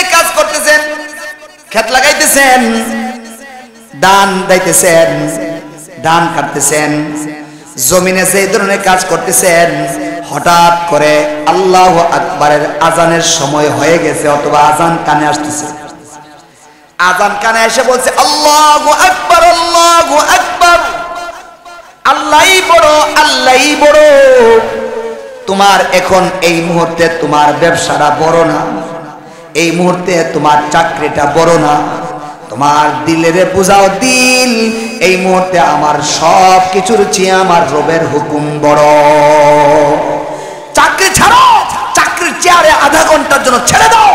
জমিনে কাজ করতেছেন, ক্ষেত লাগাইতেছেন, ধান দাইতেছেন, ধান কাটতেছেন, জমিনে সেই ধরনের কাজ করতেছেন, হঠাৎ করে আল্লাহু আকবারের আজানের সময় হয়ে গেছে অথবা আজান কানে আসতেছে। আজান কানে এসে বলছে আল্লাহু আকবার, আল্লাহু আকবার, আল্লাহই বড়, আল্লাহই বড়। তোমার এখন এই মুহূর্তে তোমার ব্যবসাটা বড় না, এই মুহূর্তে তোমার চাকরিটা বড় না, তোমার দিলের বুঝাও দিল, এই মুহূর্তে আমার সব কিছুর চেয়ে আমার রবের হুকুম বড়। চাকরি ছাড়ো, চাকরির চেয়ারে আধা ঘন্টার জন্য ছেড়ে দাও,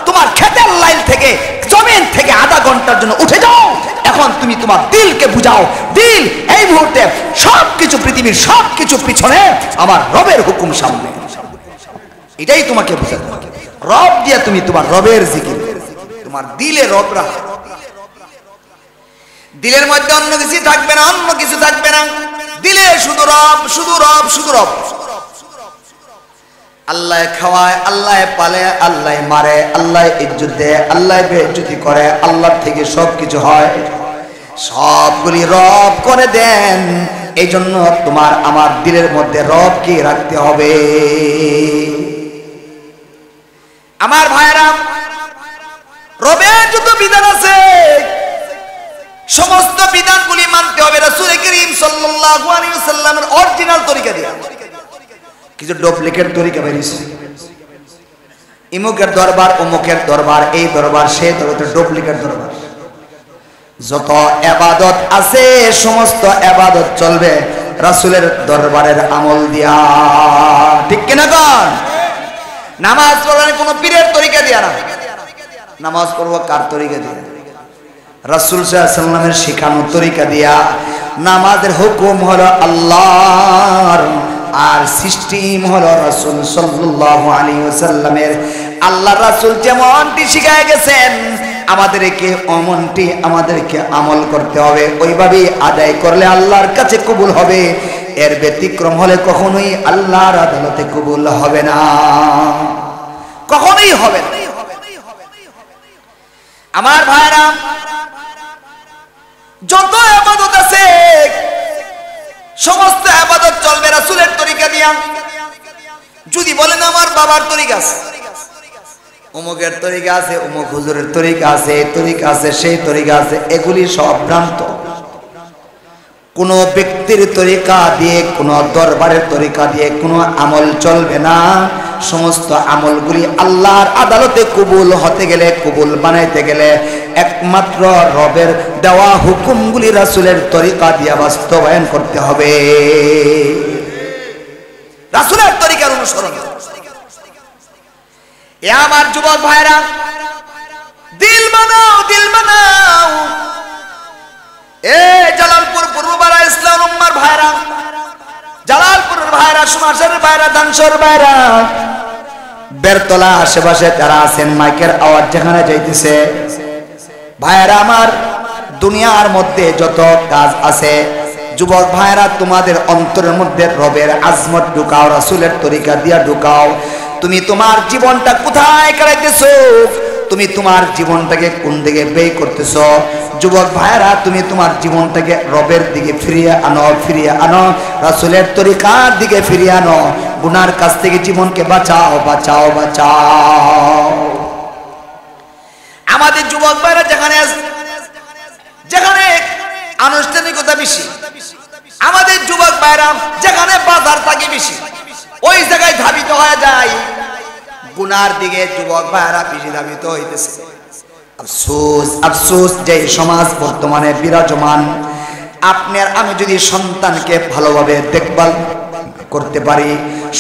তোমার ক্ষেতের লাইন থেকে জমিন থেকে আধা ঘন্টার জন্য উঠে যাও। এখন তুমি তোমার দিলকে বুঝাও, দিল এই মুহূর্তে সবকিছু, পৃথিবীর সবকিছু পিছনে আমার রবের হুকুম সামনে। এটাই তোমাকে বুঝাতে হবে। রব দিয়ে তুমি তোমার রবের জিকির, তোমার দিলে রব রাখো, দিলের মধ্যে অন্য কিছু থাকবে না, অন্য কিছু থাকবে না, দিলে শুধু রব, শুধু রব, শুধু রব। আল্লাহ খাওয়ায়, আল্লাহ পালে, আল্লাহ মারে, আল্লাহ ইজ্জত দেয়, আল্লাহ বেইজ্জতি করে, আল্লাহর থেকে সবকিছু হয়, সবগুলি রব করে দেন। এই জন্য তোমার আমার দিলের মধ্যে রবকে রাখতে হবে। আমার ভাইরা, রবের যত বিধান আছে সমস্ত বিধানগুলি মানতে হবে রাসূল করিম সাল্লাল্লাহু আলাইহি ওয়াসাল্লামের অরিজিনাল তরিকা দিয়ে। কিছু ডুপ্লিকেট তরিকা বেরিয়েছে, ইমুকের দরবার, অমুকের দরবার, এই দরবার, সেই দরবার, ডুপ্লিকেট দরবার। যত ইবাদত আছে সমস্ত ইবাদত চলবে রাসূলের দরবারের আমল দিয়া, ঠিক কিনা কোন? নামাজ পড়লে কোনো পীরের তরিকা দিয়া না, নামাজ পড়বো কার তরিকা দিয়া? রাসূল সাল্লাল্লাহু আলাইহি ওয়াসাল্লামের শেখানো তরিকা দিয়া। নামাজের হুকুম হলো আল্লাহর, আর সিস্টেম হলো রাসূল সাল্লাল্লাহু আলাইহি ওয়াসাল্লামের। আল্লাহ রাসূল যেমনটি শিখায় গেছেন আমাদেরকে অমনটি আমাদেরকে আমল করতে হবে, ওইভাবেই আদায় করলে আল্লাহর কাছে কবুল হবে। এর ব্যতিক্রম হলে কখনোই আল্লাহর আদালতে কবুল হবে না, কখনোই হবে না। আমার ভাইরা, যত ইবাদত আছে সমস্ত ইবাদত চলবে রাসূলের তরিকা দিয়া। যদি বলেন আমার বাবার তরিকা আছে, অমুকের তরিকা আছে, অমুক হুজুরের তরিকা আছে, এই তরিকা আছে, সেই তরিকা আছে, এগুলি সব ভ্রান্ত। কোন ব্যক্তির তরিকা দিয়ে, কোন দরবারের তরিকা দিয়ে কোনো আমল চলবে না। সমস্ত আমলগুলি আল্লাহর আদালতে কবুল হতে গেলে, কবুল বানাইতে গেলে একমাত্র রবের দেওয়া হুকুমগুলি রাসূলের তরিকা দিয়ে বাস্তবায়ন করতে হবে, রাসূলের তরিকার অনুসরণ। এ আমার যুবক ভাইরা, দিল বানাও, দিল বানাও। এ জালালপুর পূর্বপাড়া ইসলাম উম্মার ভাইরা, জালালপুরের ভাইরা, সুমাশের ভাইরা, ধানসর ভাইরা, বেরতলা আশেপাশে যারা আছেন, মাইকের আওয়াজ যেখানে যাইতেছে, ভাইরা আমার, দুনিয়ার মধ্যে যত কাজ আছে, যুবক ভাইরা তোমাদের অন্তরের মধ্যে রবের আজমত ঢুকাও, রাসূলের তরিকা দিয়া ঢুকাও। তুমি তোমার জীবনটা কোথায় কাটাইতেছো, তুমি তোমার জীবনটাকে কোন দিকে ব্যয় করতেছো? যুবক ভাইরা, তুমি তোমার জীবনটাকে রবের দিকে ফিরিয়ে আনো, ফিরিয়ে আনো, রাসূলের তরিকার দিকে ফিরিয়ে আনো। গুনার কাছ থেকে জীবনকে বাঁচাও, বাঁচাও, বাঁচাও। আমাদের যুবক ভাইরা যেখানে যেখানে আনুষ্ঠানিকতা বেশি, আমাদের যুবক ভাইরা যেখানে বাজার থাকে বেশি, ওই জায়গায় ধাবিত হয়ে যায় গুনার দিকে। যুবক ভাইরা বেশি ধাবিত হইতেছে। আফসোস, আফসোস, যে সমাজ বর্তমানে বিরাজমান। আপনার আমি যদি সন্তানকে ভালোভাবে দেখভাল করতে পারি,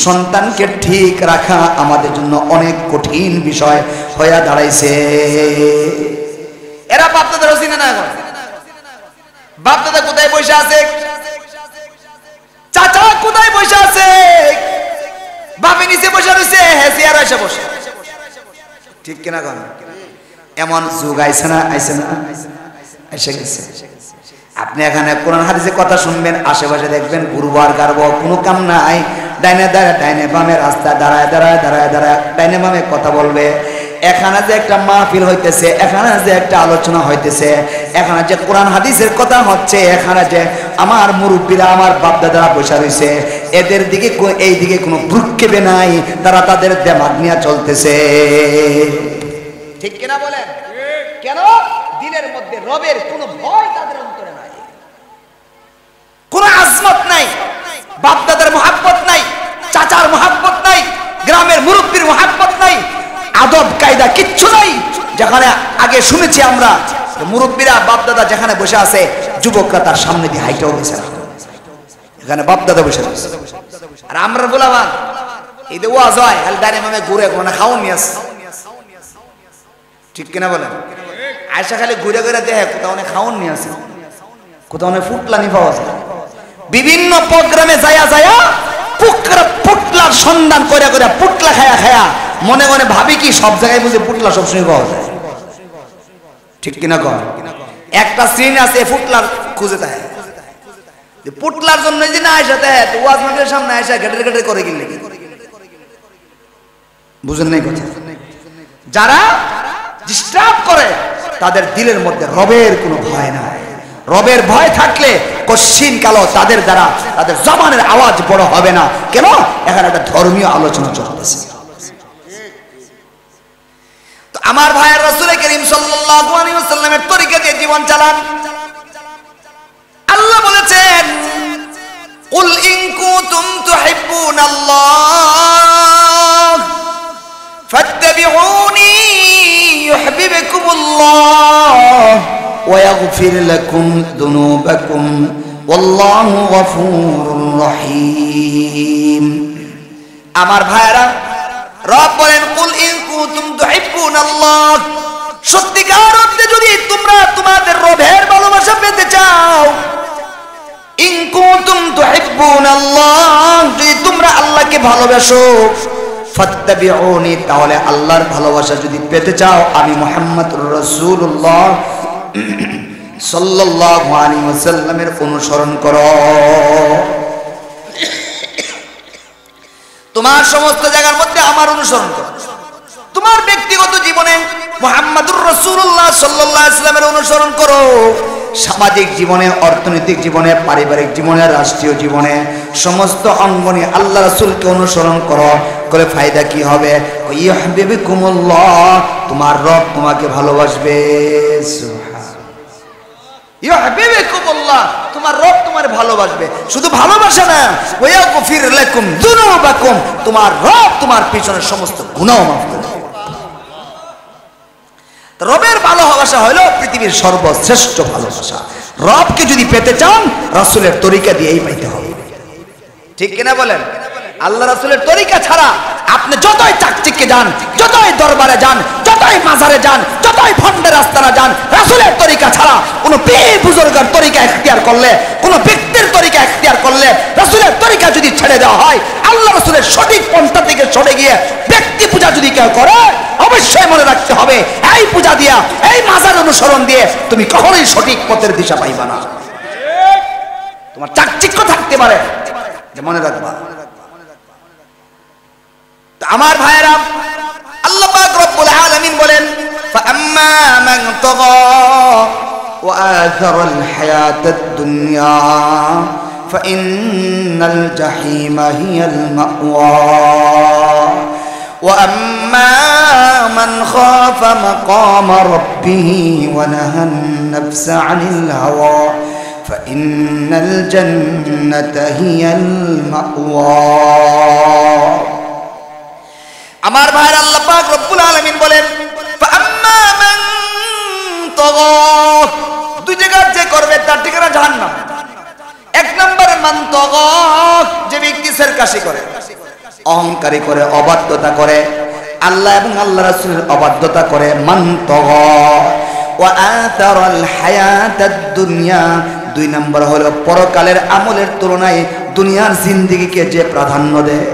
সন্তানকে ঠিক রাখা আমাদের জন্য অনেক কঠিন বিষয় হয়ে দাঁড়াইছে। এরা বাপদাদারও চিনে না। এখন বাপদাদা কোথায় বসে আছে, চাচা কোথায় বসে আছে, বাপে নিচে বসে রয়েছে, হেসিয়ার এসে বসে, ঠিক কিনা কোন? এমন যুগ আইছে না, আইছে না, এসে গেছে। আপনি এখানে কোরআন হাদিসে কথা শুনবেন, আশেপাশে দেখবেন গুরুবার গারব, কোনো কাম নাই, ডাইনে দাঁড়ায়, ডাইনে বামে রাস্তা দাঁড়ায় দাঁড়ায় দাঁড়ায় দাঁড়ায় ডাইনে বামে কথা বলবে। এখানে যে একটা মাহফিল হইতেছে, এখানে যে একটা আলোচনা হইতেছে, এখানে যে কোরআন হাদিসের কথা হচ্ছে, এখানে যে আমার মুরব্বীরা আমার বাপদাদারা বসে রয়েছে, এদের দিকে এই দিকে কোনো ভ্রুক্ষেপে নাই, তারা তাদের দেমাগ নিয়ে চলতেছে। ঠিক কিনা বলেন? কেন? দিলের মধ্যে রবের কোনো ভয় তাদের অন্তরে নাই, কোনো আজমত নাই, বাপদাদার মহাব্বত নাই, চাচার মহাব্বত নাই, গ্রামের মুরব্বীর মহাব্বত নাই, আদব কায়দা কিচ্ছু নাই। যেখানে আগে শুনেছি আমরা মুরব্বীরা বাপদাদা যেখানে বসে আছে, যুবকরা তার সামনে দিয়ে হাইটাও বসে না, এখানে বাপদাদা বসে আছে। আর আমরা বলাবান এই যে ওয়াজ হয় আল দাঁড়িয়ে মামে ঘুরে মানে খাওয়া নিয়ে আসে। ঠিক কিনা বলেন? আয়সা খালি ঘুরে ঘুরে দেখে কোথাও অনেক খাওয়ান নিয়ে আসে, কোথাও অনেক ফুটলানি পাওয়া যায়। বিভিন্ন প্রোগ্রামে যায়া যায়া পুটলার সন্ধান করে করে পুটলা খায়া খায়া মনে মনে ভাবি কি সব জায়গায় বুঝে পুটলা সবসময় পাওয়া যায়। ঠিক কিনা কর? একটা সিন আছে ফুটলার খুঁজে থাকে, পুটলার জন্য যে না আয়সা দেয় ওয়াজ মাঠের সামনে আয়সা ঘেটে ঘেটে করে কিনলে বুঝেন নাই কথা? যারা ডিস্টার্ব করে তাদের দিলের মধ্যে রবের কোনো ভয় নাই। রবের ভয় থাকলে কশ্চিন কালো তাদের দ্বারা তাদের জবানের আওয়াজ বড় হবে না। কেন? এখানে একটা ধর্মীয় আলোচনা চলতেছে। তো আমার ভাইয়ের রাসূল করিম সাল্লাল্লাহু আলাইহি ওয়াসাল্লামের তরিকা দিয়ে জীবন চালান। আল্লাহ বলেছেন, কুল ইন কুনতুম তুহিব্বুনাল্লাহ ফাত্তাবিউনি ইউহিব্বুকুমুল্লাহ ওয়া ইয়াগফির লাকুম যুনুবাকুম ওয়াল্লাহু গফুরুর রহিম। আমার ভাইরা, রব বলেন, কুল ইন কুনতুম তুহিব্বুনাল্লাহ, সত্যিকার অর্থে যদি তোমরা তোমাদের রবের ভালোবাসা পেতে চাও, ইন কুনতুম তুহিব্বুনাল্লাহ, যদি তোমরা আল্লাহকে ভালোবাসো, ফাত্তাবিউনি, তাহলে আল্লাহর ভালোবাসা যদি পেতে চাও, আমি মুহাম্মদুর রাসূলুল্লাহ সাল্লাল্লাহু আলাইহি ওয়াসাল্লামের অনুসরণ করো। তোমার সমস্ত জায়গার মধ্যে আমার অনুসরণ করো। তোমার ব্যক্তিগত জীবনে মুহাম্মদুর রাসূলুল্লাহ সাল্লাল্লাহু আলাইহি ওয়াসাল্লামের অনুসরণ করো। সামাজিক জীবনে, অর্থনৈতিক জীবনে, পারিবারিক জীবনে, রাষ্ট্রীয় জীবনে, সমস্ত অঙ্গনে আল্লাহ রাসূলকে অনুসরণ করো। করে ফায়দা কি হবে? ইউহিব্বুকুমুল্লাহ, তোমার রব তোমাকে ভালোবাসবে। ইউহিব্বুকুমুল্লাহ, তোমার রব তোমার ভালোবাসবে। শুধু ভালোবাসা না, ওয়া ইয়াগফির লাকুম যুনুবাকুম, তোমার রব তোমার পিছনের সমস্ত গুনাহ মাফ করে দেবে। রবের ভালোবাসা হলো পৃথিবীর সর্বশ্রেষ্ঠ ভালোবাসা। রবকে যদি পেতে চান, রাসূলের তরিকা দিয়েই পাইতে হবে। ঠিক কিনা বলেন? আল্লাহ রাসূলের তরিকা ছাড়া আপনি যতই চাকচিক্যে যান, যতই দরবারে যান, যতই মাজারে যান, যতই ভণ্ডের আস্তানা যান, রাসূলের তরিকা ছাড়া কোন পীর বুজুর্গের তরিকা ইখতিয়ার করলে, কোন ব্যক্তির তরিকা ইখতিয়ার করলে, রাসূলের তরিকা যদি ছেড়ে দেওয়া হয়, আল্লাহ রাসূলের সঠিক পন্থা থেকে সরে গিয়ে ব্যক্তি পূজা যদি কেউ করে, অবশ্যই মনে রাখতে হবে, এই পূজা দিয়া, এই মাজার অনুসরণ দিয়ে তুমি কখনোই সঠিক পথের দিশা পাইবা না। তোমার চাকচিক্য থাকতে পারে, মনে রাখবা। আমার ভাইরা, আল্লাহ পাক রব্বুল আলামিন বলেন, ফাআম্মা মান তাগা ওয়া আথারাল হায়াতাদ দুনিয়া ফাইন্নাল জাহিমা হিয়াল মাওয়া ওয়া আম্মা মান খাফা মাকামা রাব্বিহি ওয়া নাহান নাফসা আনিল হাওয়া ফাইন্নাল জান্নাতা হিয়াল মাওয়া। আমার ভাইরা, আল্লাহ পাক রব্বুল আলামিন বলেন, ফাআম্মা মান তাগা, দুই জায়গা যে করবে তার ঠিকানা জাহান্নাম। এক নম্বরে মান তাগা, যে ব্যক্তি সরকাশি করে, অহংকারী করে, অবাধ্যতা করে, আল্লাহ এবং আল্লাহ রাসূলের অবাধ্যতা করে, মান তাগা। ওয়া আতারাল হায়াতাদ দুনিয়া, দুই নম্বর হলো পরকালের আমলের তুলনায় দুনিয়ার জিন্দেগিকে যে প্রাধান্য দেয়।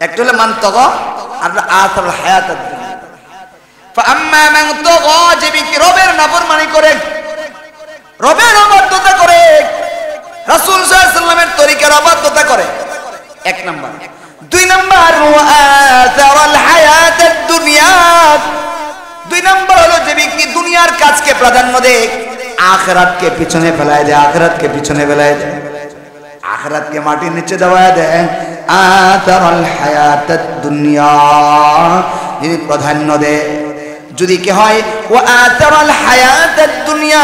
একটা হলো মান তাগা, আর আতারাল হায়াতাদ দুনিয়া। ফাআম্মা মান তাগা, যে ব্যক্তি রবের নাফরমানি করে, রবের অবাধ্যতা করে, রাসূল সাল্লাল্লাহু আলাইহি ওয়াসাল্লামের তরিকার অবাধ্যতা করে, এক নাম্বার। দুই নাম্বার ওয়াআতারাল হায়াতাদ দুনিয়া, দুই নাম্বার হলো যে ব্যক্তি দুনিয়ার কাজকে প্রাধান্য দেয়, আখিরাতকে পিছনে ফেলায় দেয়, আখিরাতকে পিছনে ফেলায় দেয়, আখিরাতকে মাটির নিচে দবায় দেয়। আতারাল হায়াতাদ দুনিয়া, যিনি প্রাধান্য দেয়, যদি কি হয় ওয়াআতারাল হায়াতাদ দুনিয়া,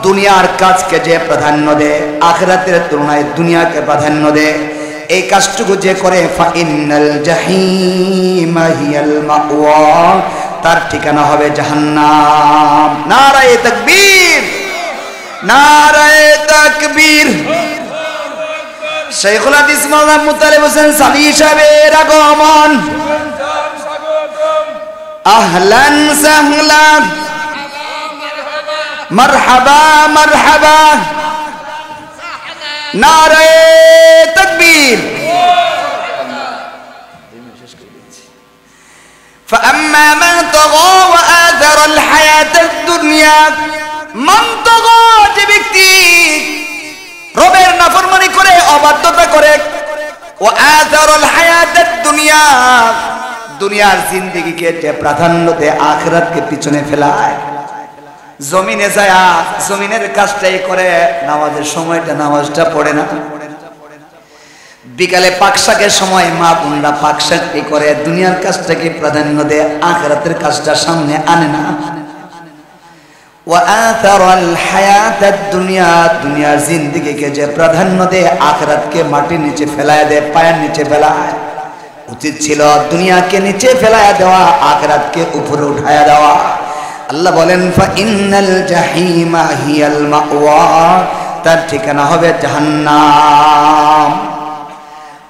দুনিয়ার কাজকে যে প্রাধান্য দেয়, আখিরাতের তুলনায় দুনিয়াকে প্রাধান্য দেয়, এই কাজটুকু যে করে ফাইনাল জাহিমা হিয়াল মাওয়া, তার ঠিকানা হবে জাহান্নাম। নারায়ে তাকবীর, নারায়ে তাকবীর। শাইখুল হাদিস মাওলানা মুতালিব হোসেন সালি সাহেবের আগমন। আহলান সাহলান, মারহাবা মারহাবা, নারায়ে তাকবীর। فأما من طغى وآثر الحياة الدنيا, من طغى, যে ব্যক্তি রবের নাফরমানি করে, অবাধ্যতা করে, وآثر الحياة الدنيا, দুনিয়ার জিন্দেগিকে যে প্রাধান্য দেয়, আখিরাতকে পিছনে ফেলায়, জমিনে যায় জমিনের কাজটাই করে, নামাজের সময়টা নামাজটা পড়ে না, বিকালে পাকশাকের সময় মা বোনরা পাকশাকটি করে, দুনিয়ার কাজটাকে প্রাধান্য দেয়, আখিরাতের কাজটা সামনে আনে না। ওয়াআতারাল হায়াতাদ দুনিয়া, দুনিয়ার জিন্দেগিকে যে প্রাধান্য দেয়, আখিরাতকে মাটির নিচে ফেলায় দেয়, পায়ের নিচে ফেলায়। উচিত ছিল দুনিয়াকে নিচে ফেলায় দেওয়া, আখিরাতকে উপরে উঠায়া দেওয়া। আল্লাহ বলেন ফাইনাল জাহিমা হিয়াল মাওয়া, তার ঠিকানা হবে জাহান্নাম।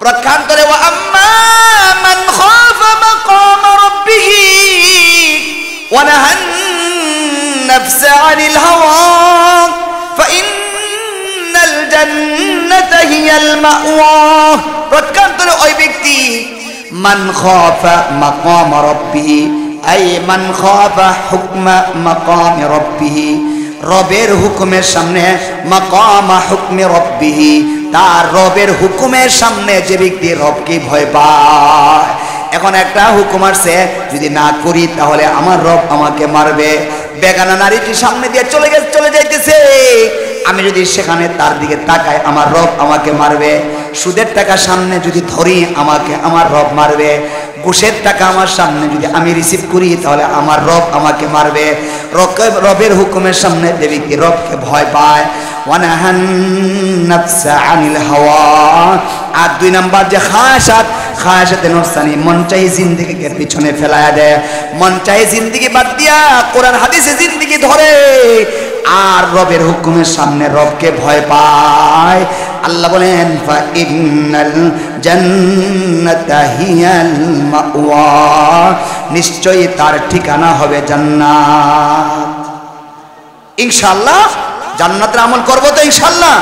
প্রকারান্তরে ওয়া আম্মা মান খাফা মাকাম রাব্বিহি ওয়া নাহান নাফসা আনিল হাওয়া ফাইনাল জান্নাতা হিয়াল মাওয়া। প্রকারান্তরে ওই ব্যক্তি মান খাফা মাকাম রাব্বিহি, আই মান খাফা হুকমা মাকাম রাব্বিহি, রবের হুকুমের সামনে, মাকামা হুকমে রাব্বিহি, তার রবের হুকুমের সামনে যে ব্যক্তি রবকে ভয় পায়। এখন একটা হুকুম আসছে, যদি না করি তাহলে আমার রব আমাকে মারবে। বেগানা নারীটি সামনে দিয়ে চলে যাইতেছে, আমি যদি সেখানে তার দিকে তাকাই, আমার রব আমাকে মারবে। সুদের টাকা সামনে যদি ধরি, আমাকে আমার রব মারবে। ঘুষের টাকা আমার সামনে যদি আমি রিসিভ করি, তাহলে আমার রব আমাকে মারবে। রবের হুকুমের সামনে যে ব্যক্তি রবকে ভয় পায়, ওয়ানাহান নাফসা আনিল হাওয়া, আর দুই নাম্বার যে খায়াসাতে নফসানি, মন চাই জিন্দেগিকে পিছনে ফেলায়া দেয়, মন চাই জিন্দেগি বাদ দিয়া কোরআন হাদিসে জিন্দেগি ধরে, আর রবের হুকুমের সামনে রবকে ভয় পায়। আল্লাহ বলেন ফাইনাল জান্নাতা হিয়াল মাওয়া, নিশ্চয়ই তার ঠিকানা হবে জান্নাত। ইনশাআল্লাহ জান্নাতের আমল করব তো ইনশাআল্লাহ।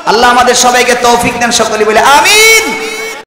আল্লাহ আমাদের সবাইকে তৌফিক দেন, সকলে বলে আমিন।